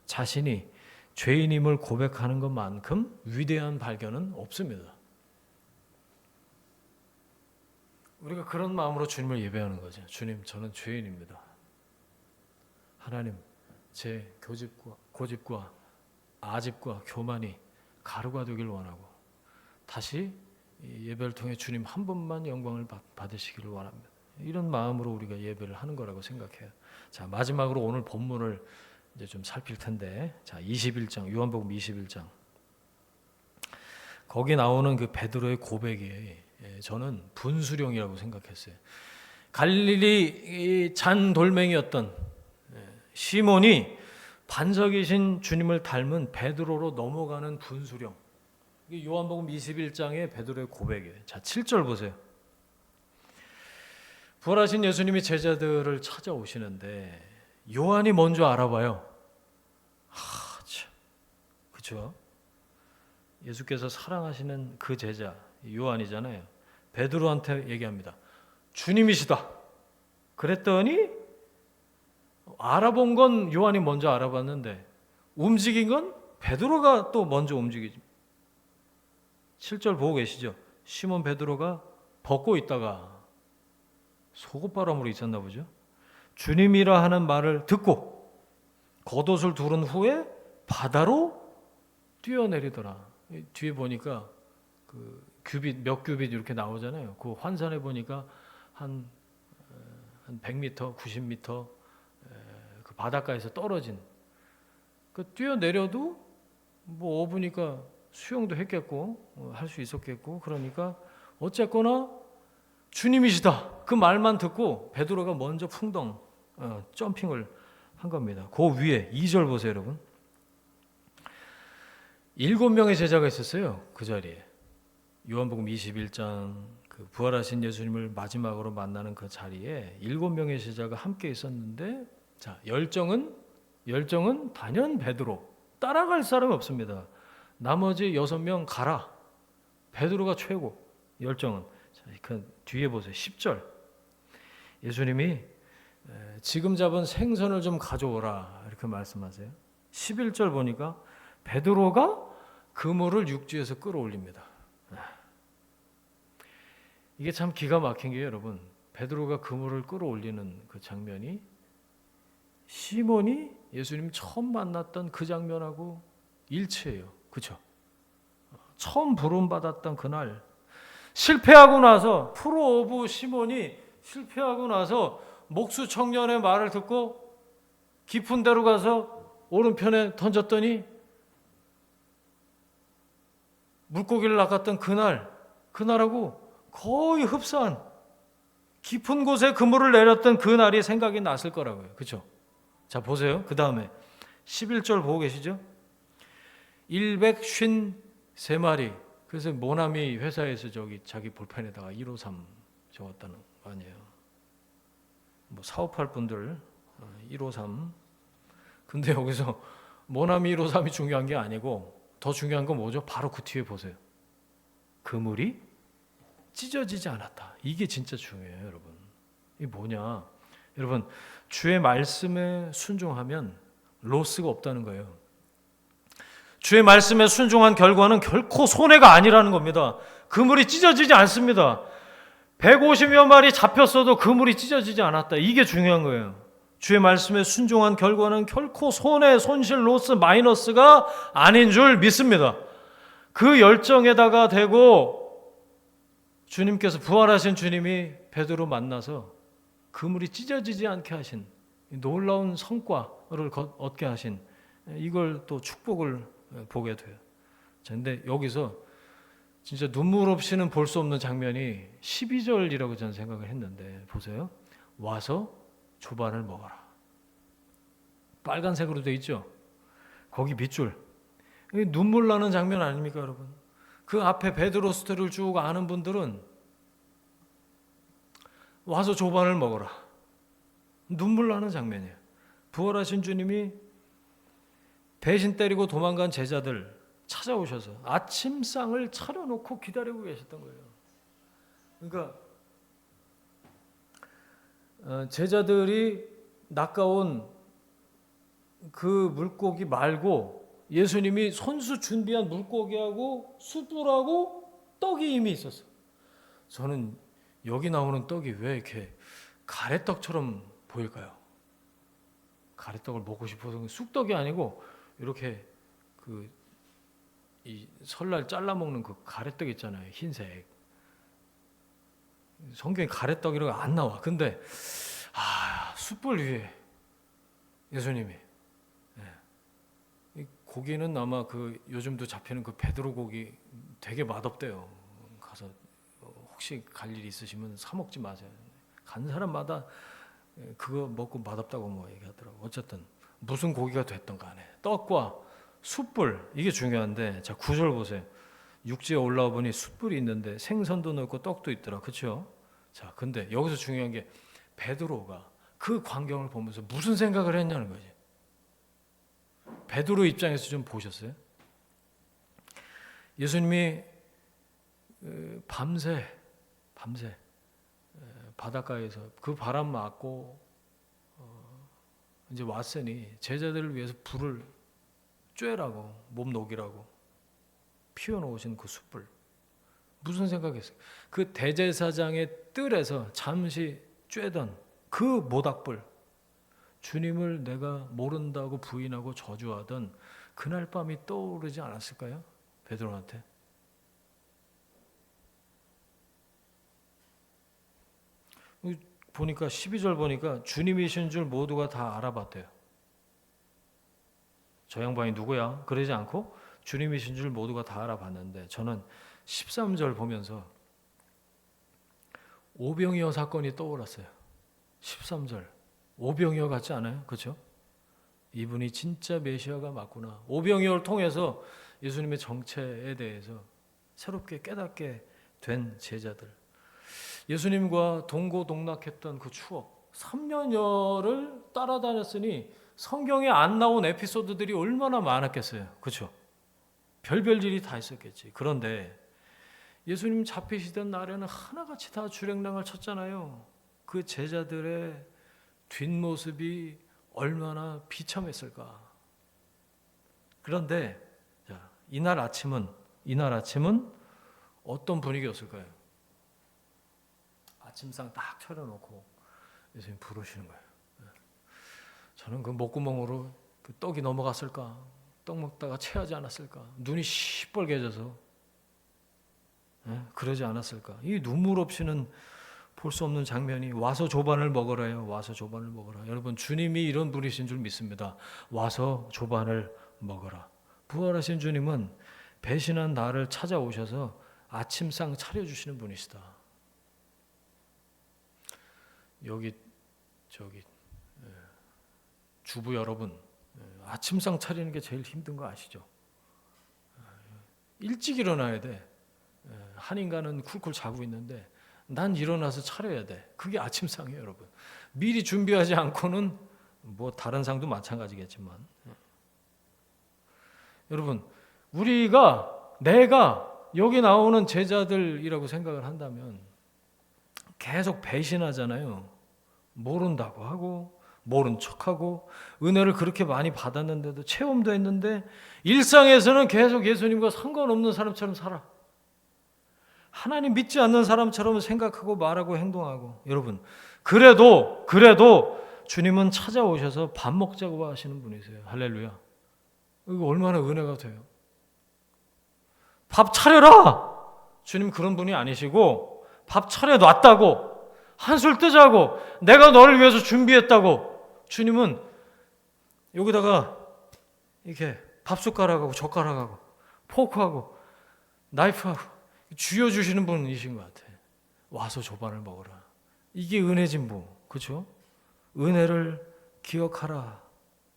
자신이 죄인임을 고백하는 것만큼 위대한 발견은 없습니다. 우리가 그런 마음으로 주님을 예배하는 거죠. 주님 저는 죄인입니다. 하나님 제 고집과 아집과 교만이 가루가 되길 원하고 다시 예배를 통해 주님 한 분만 영광을 받으시기를 원합니다. 이런 마음으로 우리가 예배를 하는 거라고 생각해요. 자, 마지막으로 오늘 본문을 이제 좀 살필 텐데, 자, 21장 요한복음 21장 거기 나오는 그 베드로의 고백이 저는 분수령이라고 생각했어요. 갈릴리 잔 돌멩이였던 시몬이 반석이신 주님을 닮은 베드로로 넘어가는 분수령. 요한복음 21장의 베드로의 고백이에요. 자, 7절 보세요. 부활하신 예수님이 제자들을 찾아오시는데 요한이 먼저 알아봐요. 참, 그렇죠? 예수께서 사랑하시는 그 제자 요한이잖아요. 베드로한테 얘기합니다. 주님이시다. 그랬더니 알아본 건 요한이 먼저 알아봤는데 움직인 건 베드로가 또 먼저 움직이죠. 7절 보고 계시죠? 시몬 베드로가 벗고 있다가 속옷바람으로 있었나 보죠. 주님이라 하는 말을 듣고 겉옷을 두른 후에 바다로 뛰어내리더라. 뒤에 보니까 그 몇 규빗 이렇게 나오잖아요. 그 환산해 보니까 한 100m, 90m 그 바닷가에서 떨어진 그 뛰어내려도 뭐 5분이니까 수영도 했겠고 할 수 있었겠고 그러니까 어쨌거나 주님이시다. 그 말만 듣고 베드로가 먼저 풍덩 점핑을 한 겁니다. 그 위에 2절 보세요, 여러분. 7명의 제자가 있었어요. 그 자리에. 요한복음 21장 그 부활하신 예수님을 마지막으로 만나는 그 자리에 7명의 제자가 함께 있었는데 자, 열정은 단연 베드로. 따라갈 사람이 없습니다. 나머지 6명 가라. 베드로가 최고. 열정은. 자, 그 뒤에 보세요. 10절. 예수님이 지금 잡은 생선을 좀 가져오라 이렇게 말씀하세요. 11절 보니까 베드로가 그물을 육지에서 끌어올립니다. 이게 참 기가 막힌 게 여러분 베드로가 그물을 끌어올리는 그 장면이 시몬이 예수님 처음 만났던 그 장면하고 일치해요. 그렇죠? 처음 부름받았던 그날 실패하고 나서 프로 오브 시몬이 실패하고 나서 목수 청년의 말을 듣고 깊은 데로 가서 오른편에 던졌더니 물고기를 낚았던 그날하고 거의 흡사한 깊은 곳에 그물을 내렸던 그날이 생각이 났을 거라고요. 그렇죠? 자, 보세요. 그 다음에 11절 보고 계시죠? 153마리. 그래서 모나미 회사에서 자기 볼펜에다가 153 적었다는 거 아니에요. 뭐 사업할 분들 153. 근데 여기서 모나미 153이 중요한 게 아니고 더 중요한 건 뭐죠? 바로 그 뒤에 보세요. 그물이 찢어지지 않았다. 이게 진짜 중요해요, 여러분. 이게 뭐냐? 여러분, 주의 말씀에 순종하면 로스가 없다는 거예요. 주의 말씀에 순종한 결과는 결코 손해가 아니라는 겁니다. 그물이 찢어지지 않습니다. 150여 마리 잡혔어도 그물이 찢어지지 않았다. 이게 중요한 거예요. 주의 말씀에 순종한 결과는 결코 손해, 손실, 로스, 마이너스가 아닌 줄 믿습니다. 그 열정에다가 대고 주님께서 부활하신 주님이 베드로 만나서 그물이 찢어지지 않게 하신 놀라운 성과를 얻게 하신 이걸 또 축복을 보게 돼요. 그런데 여기서 진짜 눈물 없이는 볼 수 없는 장면이 12절이라고 저는 생각을 했는데 보세요. 와서 조반을 먹어라. 빨간색으로 돼 있죠. 거기 밑줄. 눈물 나는 장면 아닙니까, 여러분? 그 앞에 베드로 스토리를 쭉 아는 분들은 와서 조반을 먹어라. 눈물 나는 장면이에요. 부활하신 주님이 배신 때리고 도망간 제자들 찾아오셔서 아침상을 차려놓고 기다리고 계셨던 거예요. 그러니까 제자들이 낚아온 그 물고기 말고 예수님이 손수 준비한 물고기하고 숯불하고 떡이 이미 있었어요. 저는 여기 나오는 떡이 왜 이렇게 가래떡처럼 보일까요? 가래떡을 먹고 싶어서 쑥떡이 아니고 이렇게 이 설날 잘라 먹는 그 가래떡 있잖아요. 흰색. 성경에 가래떡이라고 안 나와. 근데 숯불 위에 예수님이 이 고기는 아마 요즘도 잡히는 그 베드로 고기 되게 맛없대요. 가서 혹시 갈 일 있으시면 사 먹지 마세요. 간 사람마다 그거 먹고 맛없다고 뭐 얘기하더라고. 어쨌든 무슨 고기가 됐던 간에 떡과 숯불 이게 중요한데 자 9절 보세요. 육지에 올라와 보니 숯불이 있는데 생선도 넣고 떡도 있더라. 그렇죠? 자 근데 여기서 중요한 게 베드로가 그 광경을 보면서 무슨 생각을 했냐는 거지. 베드로 입장에서 좀 보셨어요? 예수님이 밤새 바닷가에서 그 바람 맞고 이제 왔으니 제자들을 위해서 불을 쬐라고 몸 녹이라고 피워놓으신 그 숯불 무슨 생각했어요? 그 대제사장의 뜰에서 잠시 쬐던 그 모닥불 주님을 내가 모른다고 부인하고 저주하던 그날 밤이 떠오르지 않았을까요? 베드로한테. 보니까 12절 보니까 주님이신 줄 모두가 다 알아봤대요. 저 양반이 누구야? 그러지 않고 주님이신 줄 모두가 다 알아봤는데 저는 13절 보면서 오병이어 사건이 떠올랐어요. 13절 오병이어 같지 않아요? 그렇죠? 이분이 진짜 메시아가 맞구나. 오병이어를 통해서 예수님의 정체에 대해서 새롭게 깨닫게 된 제자들. 예수님과 동고동락했던 그 추억 3년여를 따라다녔으니 성경에 안 나온 에피소드들이 얼마나 많았겠어요. 그렇죠? 별별 일이 다 있었겠지. 그런데 예수님 잡히시던 날에는 하나같이 다 주랭랑을 쳤잖아요. 그 제자들의 뒷모습이 얼마나 비참했을까. 그런데 이날 아침은 어떤 분위기였을까요? 아침상 딱 차려놓고 예수님 부르시는 거예요. 저는 그 목구멍으로 그 떡이 넘어갔을까? 떡 먹다가 체하지 않았을까? 눈이 시뻘개져서 그러지 않았을까? 이 눈물 없이는 볼 수 없는 장면이 와서 조반을 먹으라요. 와서 조반을 먹으라. 여러분 주님이 이런 분이신 줄 믿습니다. 와서 조반을 먹어라. 부활하신 주님은 배신한 나를 찾아오셔서 아침상 차려주시는 분이시다. 여기 저기 주부 여러분, 아침상 차리는 게 제일 힘든 거 아시죠? 일찍 일어나야 돼. 한 인간은 쿨쿨 자고 있는데 난 일어나서 차려야 돼. 그게 아침상이에요, 여러분. 미리 준비하지 않고는 뭐 다른 상도 마찬가지겠지만, 여러분 내가 여기 나오는 제자들이라고 생각을 한다면 계속 배신하잖아요. 모른다고 하고 모른 척하고 은혜를 그렇게 많이 받았는데도 체험도 했는데 일상에서는 계속 예수님과 상관없는 사람처럼 살아. 하나님 믿지 않는 사람처럼 생각하고 말하고 행동하고. 여러분 그래도 주님은 찾아오셔서 밥 먹자고 하시는 분이세요. 할렐루야. 이거 얼마나 은혜가 돼요. 밥 차려라. 주님 그런 분이 아니시고 밥 차려놨다고, 한술 뜨자고, 내가 너를 위해서 준비했다고. 주님은 여기다가 이렇게 밥숟가락하고 젓가락하고 포크하고 나이프하고 쥐어주시는 분이신 것 같아. 와서 조반을 먹어라. 이게 은혜진 뭐, 그렇죠? 은혜를 기억하라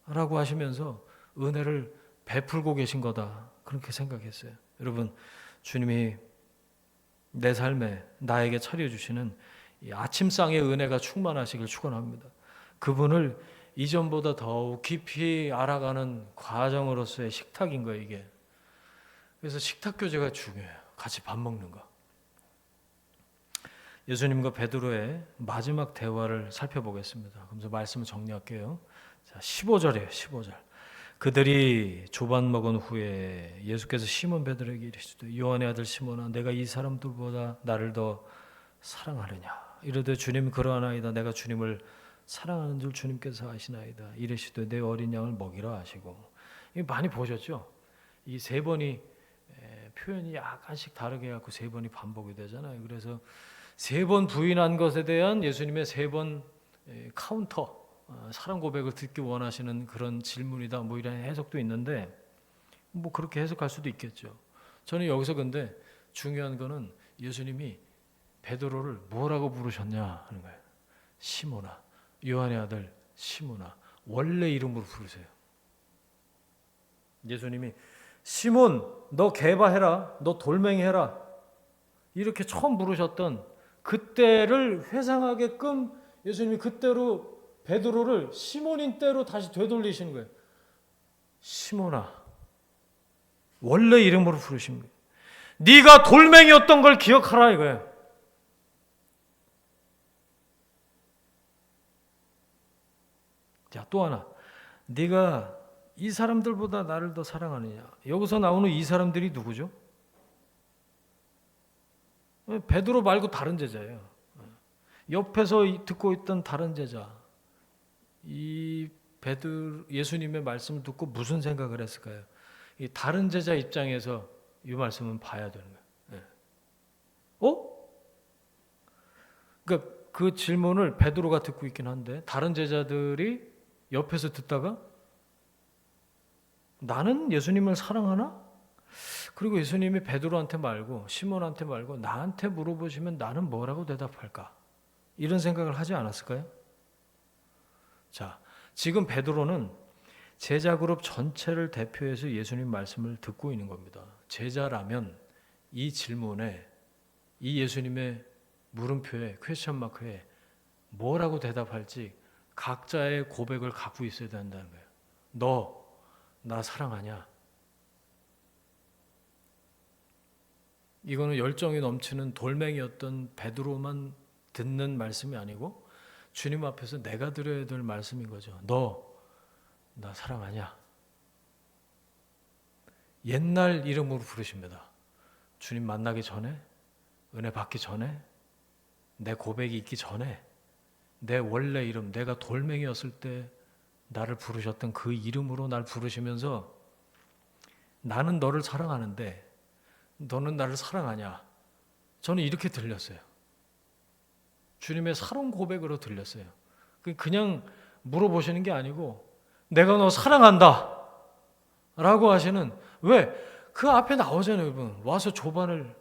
라고 하시면서 은혜를 베풀고 계신 거다, 그렇게 생각했어요. 여러분 주님이 내 삶에 나에게 차려주시는 이 아침상의 은혜가 충만하시길 축원합니다. 그분을 이전보다 더욱 깊이 알아가는 과정으로서의 식탁인 거예요, 이게. 그래서 식탁 교제가 중요해요. 같이 밥 먹는 거. 예수님과 베드로의 마지막 대화를 살펴보겠습니다. 그래서 말씀을 정리할게요. 자, 15절이에요. 15절. 그들이 조반 먹은 후에 예수께서 시몬 베드로에게 이르시되 요한의 아들 시몬아, 내가 이 사람들보다 나를 더 사랑하느냐? 이르되 주님 그러하나이다. 내가 주님을 사랑하는 줄 주님께서 아시나이다. 이르시되 내 어린 양을 먹이라 하시고. 이거 많이 보셨죠? 이 세 번이 표현이 약간씩 다르게 해갖고 세 번이 반복이 되잖아요. 그래서 세 번 부인한 것에 대한 예수님의 세 번 카운터, 사랑 고백을 듣기 원하시는 그런 질문이다, 뭐 이런 해석도 있는데 뭐 그렇게 해석할 수도 있겠죠. 저는 여기서 근데 중요한 거는 예수님이 베드로를 뭐라고 부르셨냐 하는 거예요. 시몬아, 요한의 아들 시몬아. 원래 이름으로 부르세요. 예수님이 시몬 너 게바해라, 너 돌멩이 해라, 이렇게 처음 부르셨던 그때를 회상하게끔 예수님이 그때로 베드로를 시몬인 때로 다시 되돌리시는 거예요. 시몬아, 원래 이름으로 부르십니다. 네가 돌멩이였던 걸 기억하라 이거예요. 자, 또 하나, 네가 이 사람들보다 나를 더 사랑하느냐? 여기서 나오는 이 사람들이 누구죠? 베드로 말고 다른 제자예요. 옆에서 듣고 있던 다른 제자. 이 예수님의 말씀을 듣고 무슨 생각을 했을까요? 이 다른 제자 입장에서 이 말씀은 봐야 되는 거예요. 그러니까 그 질문을 베드로가 듣고 있긴 한데 다른 제자들이 옆에서 듣다가 나는 예수님을 사랑하나? 그리고 예수님이 베드로한테 말고 시몬한테 말고 나한테 물어보시면 나는 뭐라고 대답할까? 이런 생각을 하지 않았을까요? 자, 지금 베드로는 제자 그룹 전체를 대표해서 예수님 말씀을 듣고 있는 겁니다. 제자라면 이 질문에, 이 예수님의 물음표에, 퀘스천 마크에 뭐라고 대답할지 각자의 고백을 갖고 있어야 된다는 거예요. 너 나 사랑하냐? 이거는 열정이 넘치는 돌멩이였던 베드로만 듣는 말씀이 아니고 주님 앞에서 내가 드려야 될 말씀인 거죠. 너 나 사랑하냐? 옛날 이름으로 부르십니다. 주님 만나기 전에, 은혜 받기 전에, 내 고백이 있기 전에, 내 원래 이름, 내가 돌멩이였을 때 나를 부르셨던 그 이름으로 날 부르시면서 나는 너를 사랑하는데 너는 나를 사랑하냐? 저는 이렇게 들렸어요. 주님의 사랑 고백으로 들렸어요. 그냥 물어보시는 게 아니고 내가 너 사랑한다 라고 하시는, 왜? 그 앞에 나오잖아요, 여러분. 와서 조반을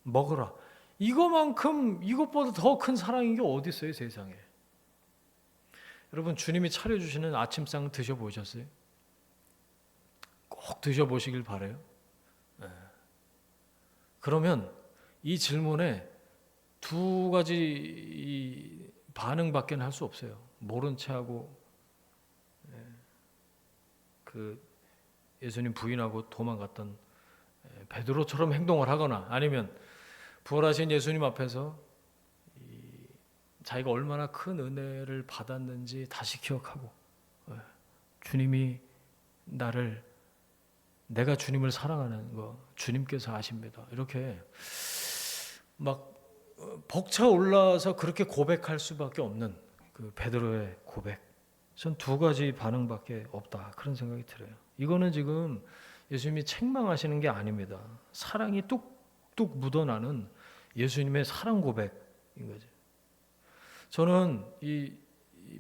먹으라. 이것보다 더 큰 사랑인 게 어디 있어요, 세상에. 여러분, 주님이 차려주시는 아침상 드셔보셨어요? 꼭 드셔보시길 바라요. 그러면 이 질문에 두 가지 반응밖에 할 수 없어요. 모른 체하고 그 예수님 부인하고 도망갔던 베드로처럼 행동을 하거나, 아니면 부활하신 예수님 앞에서 자기가 얼마나 큰 은혜를 받았는지 다시 기억하고, 주님이 내가 주님을 사랑하는 거 주님께서 아십니다. 이렇게 막 벅차올라서 그렇게 고백할 수밖에 없는 그 베드로의 고백. 전 두 가지 반응밖에 없다, 그런 생각이 들어요. 이거는 지금 예수님이 책망하시는 게 아닙니다. 사랑이 뚝뚝 묻어나는 예수님의 사랑 고백인 거죠. 저는 이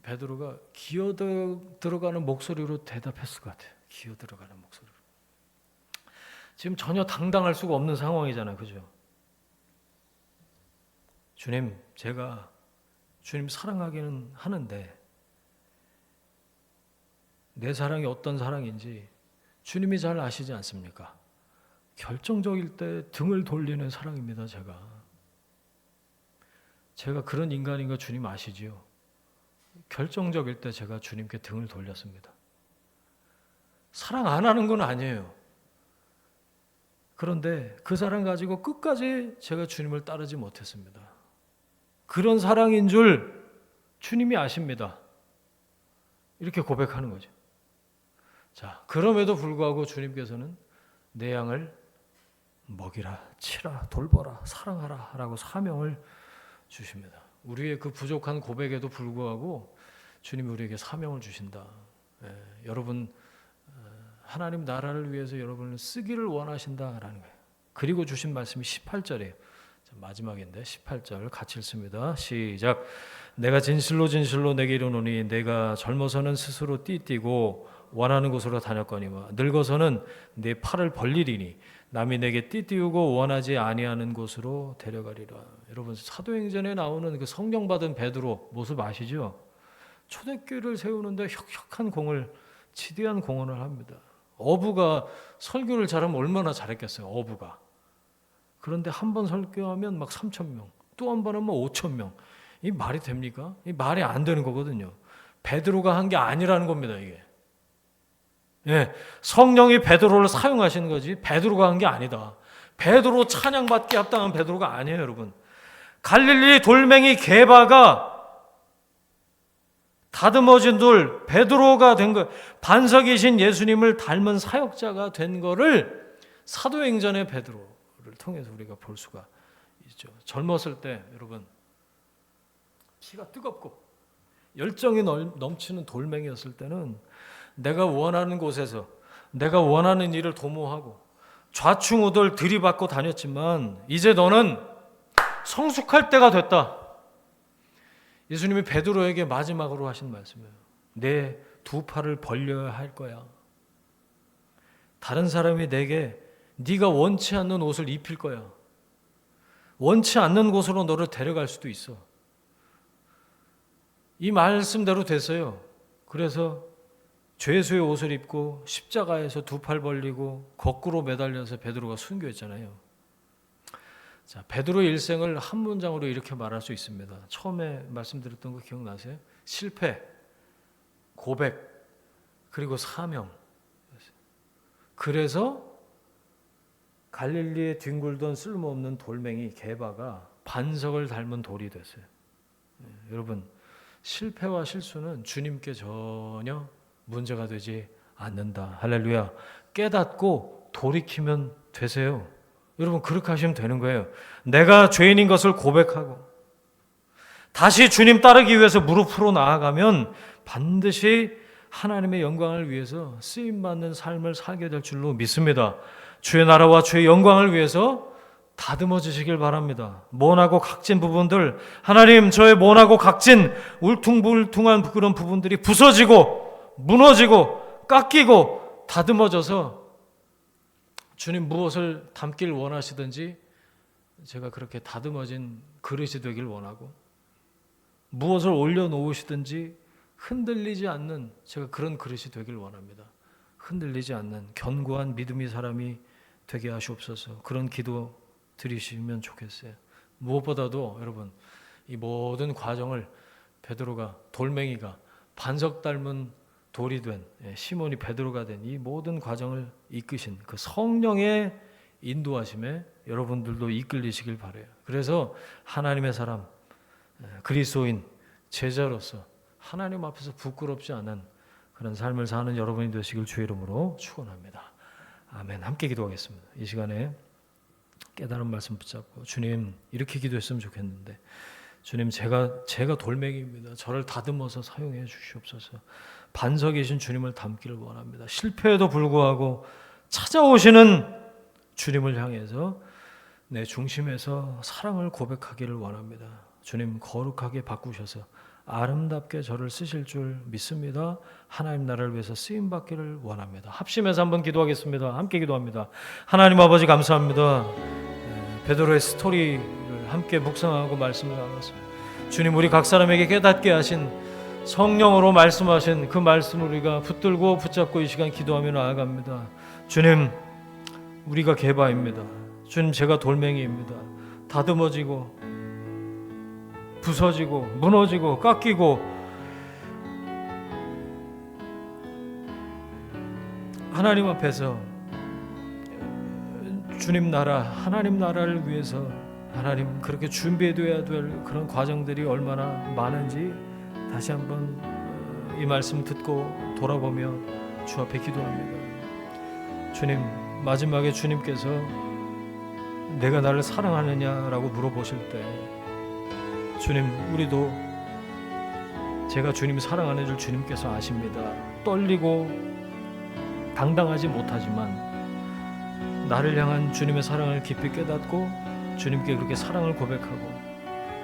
베드로가 기어 들어가는 목소리로 대답했을 것 같아요. 기어 들어가는 목소리로. 지금 전혀 당당할 수가 없는 상황이잖아요, 그죠? 주님, 제가 주님 사랑하기는 하는데 내 사랑이 어떤 사랑인지 주님이 잘 아시지 않습니까? 결정적일 때 등을 돌리는 사랑입니다. 제가 그런 인간인 거 주님 아시지요? 결정적일 때 제가 주님께 등을 돌렸습니다. 사랑 안 하는 건 아니에요. 그런데 그 사랑 가지고 끝까지 제가 주님을 따르지 못했습니다. 그런 사랑인 줄 주님이 아십니다. 이렇게 고백하는 거죠. 자, 그럼에도 불구하고 주님께서는 내 양을 먹이라, 치라, 돌보라, 사랑하라 라고 사명을 주십니다. 우리의 그 부족한 고백에도 불구하고 주님이 우리에게 사명을 주신다. 여러분, 하나님 나라를 위해서 여러분을 쓰기를 원하신다라는 거예요. 그리고 주신 말씀이 18절이에요. 마지막인데 18절 같이 읽습니다. 시작. 내가 진실로 진실로 내게 이르노니 내가 젊어서는 스스로 띠띠고 원하는 곳으로 다녔거니와 늙어서는 내 팔을 벌리리니 남이 내게 띠띠우고 원하지 아니하는 곳으로 데려가리라. 여러분, 사도행전에 나오는 그 성령 받은 베드로 모습 아시죠? 초대교회를 세우는데 혁혁한 공을, 지대한 공헌을 합니다. 어부가 설교를 잘하면 얼마나 잘했겠어요, 어부가. 그런데 한 번 설교하면 막 3,000명, 또 한 번 하면 5,000명. 이 말이 됩니까? 이 말이 안 되는 거거든요. 베드로가 한 게 아니라는 겁니다, 이게. 성령이 베드로를 사용하시는 거지 베드로가 한 게 아니다. 베드로 찬양받기 합당한 베드로가 아니에요, 여러분. 갈릴리 돌멩이 게바가 다듬어진 돌 베드로가 된 거, 반석이신 예수님을 닮은 사역자가 된 거를 사도행전의 베드로를 통해서 우리가 볼 수가 있죠. 젊었을 때 여러분, 피가 뜨겁고 열정이 넘치는 돌멩이였을 때는 내가 원하는 곳에서 내가 원하는 일을 도모하고 좌충우돌 들이받고 다녔지만 이제 너는 성숙할 때가 됐다. 예수님이 베드로에게 마지막으로 하신 말씀이에요. 내 두 팔을 벌려야 할 거야. 다른 사람이 내게 네가 원치 않는 옷을 입힐 거야. 원치 않는 곳으로 너를 데려갈 수도 있어. 이 말씀대로 됐어요. 그래서 죄수의 옷을 입고 십자가에서 두 팔 벌리고 거꾸로 매달려서 베드로가 순교했잖아요. 자, 베드로의 일생을 한 문장으로 이렇게 말할 수 있습니다. 처음에 말씀드렸던 거 기억나세요? 실패, 고백, 그리고 사명. 그래서 갈릴리에 뒹굴던 쓸모없는 돌멩이 게바가 반석을 닮은 돌이 됐어요. 여러분, 실패와 실수는 주님께 전혀 문제가 되지 않는다. 할렐루야. 깨닫고 돌이키면 되세요. 여러분, 그렇게 하시면 되는 거예요. 내가 죄인인 것을 고백하고 다시 주님 따르기 위해서 무릎으로 나아가면 반드시 하나님의 영광을 위해서 쓰임받는 삶을 살게 될 줄로 믿습니다. 주의 나라와 주의 영광을 위해서 다듬어지시길 바랍니다. 모나고 각진 부분들, 하나님 저의 모나고 각진 울퉁불퉁한 그런 부분들이 부서지고 무너지고 깎이고 다듬어져서 주님 무엇을 담길 원하시든지 제가 그렇게 다듬어진 그릇이 되길 원하고, 무엇을 올려놓으시든지 흔들리지 않는 제가 그런 그릇이 되길 원합니다. 흔들리지 않는 견고한 믿음의 사람이 되게 하시옵소서. 그런 기도 드리시면 좋겠어요. 무엇보다도 여러분, 이 모든 과정을 베드로가, 돌멩이가 반석 닮은 돌이 된 시몬이 베드로가 된 이 모든 과정을 이끄신 그 성령의 인도하심에 여러분들도 이끌리시길 바라요. 그래서 하나님의 사람, 그리스도인, 제자로서 하나님 앞에서 부끄럽지 않은 그런 삶을 사는 여러분이 되시길 주의 이름으로 축원합니다. 아멘. 함께 기도하겠습니다. 이 시간에 깨달은 말씀 붙잡고, 주님 이렇게 기도했으면 좋겠는데, 주님 제가 돌멩이입니다. 저를 다듬어서 사용해 주시옵소서. 반석이신 주님을 닮기를 원합니다. 실패에도 불구하고 찾아오시는 주님을 향해서 내 중심에서 사랑을 고백하기를 원합니다. 주님 거룩하게 바꾸셔서 아름답게 저를 쓰실 줄 믿습니다. 하나님 나라를 위해서 쓰임 받기를 원합니다. 합심해서 한번 기도하겠습니다. 함께 기도합니다. 하나님 아버지 감사합니다. 베드로의 스토리를 함께 묵상하고 말씀을 나눴습니다. 주님 우리 각 사람에게 깨닫게 하신 성령으로 말씀하신 그 말씀을 우리가 붙들고 붙잡고 이 시간 기도하며 나아갑니다. 주님 우리가 개바입니다. 주님 제가 돌멩이입니다. 다듬어지고 부서지고 무너지고 깎이고 하나님 앞에서 주님 나라, 하나님 나라를 위해서 하나님 그렇게 준비해둬야 될 그런 과정들이 얼마나 많은지 다시 한번 이 말씀 듣고 돌아보며 주 앞에 기도합니다. 주님 마지막에 주님께서 내가 나를 사랑하느냐라고 물어보실 때 주님 우리도 제가 주님 사랑하는 줄 주님께서 아십니다. 떨리고 당당하지 못하지만 나를 향한 주님의 사랑을 깊이 깨닫고 주님께 그렇게 사랑을 고백하고,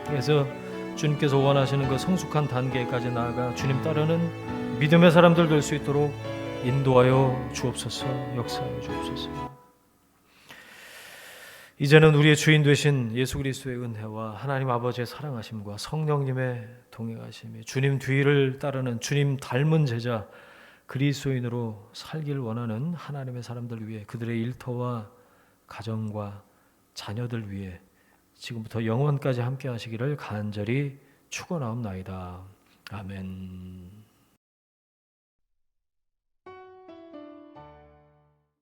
그래서 주님께서 원하시는 그 성숙한 단계까지 나아가 주님 따르는 믿음의 사람들 될 수 있도록 인도하여 주옵소서. 역사하여 주옵소서. 이제는 우리의 주인 되신 예수 그리스도의 은혜와 하나님 아버지의 사랑하심과 성령님의 동행하심이 주님 뒤를 따르는 주님 닮은 제자 그리스도인으로 살길 원하는 하나님의 사람들 위해, 그들의 일터와 가정과 자녀들 위해 지금부터 영원까지 함께 하시기를 간절히 축원하옵나이다. 아멘.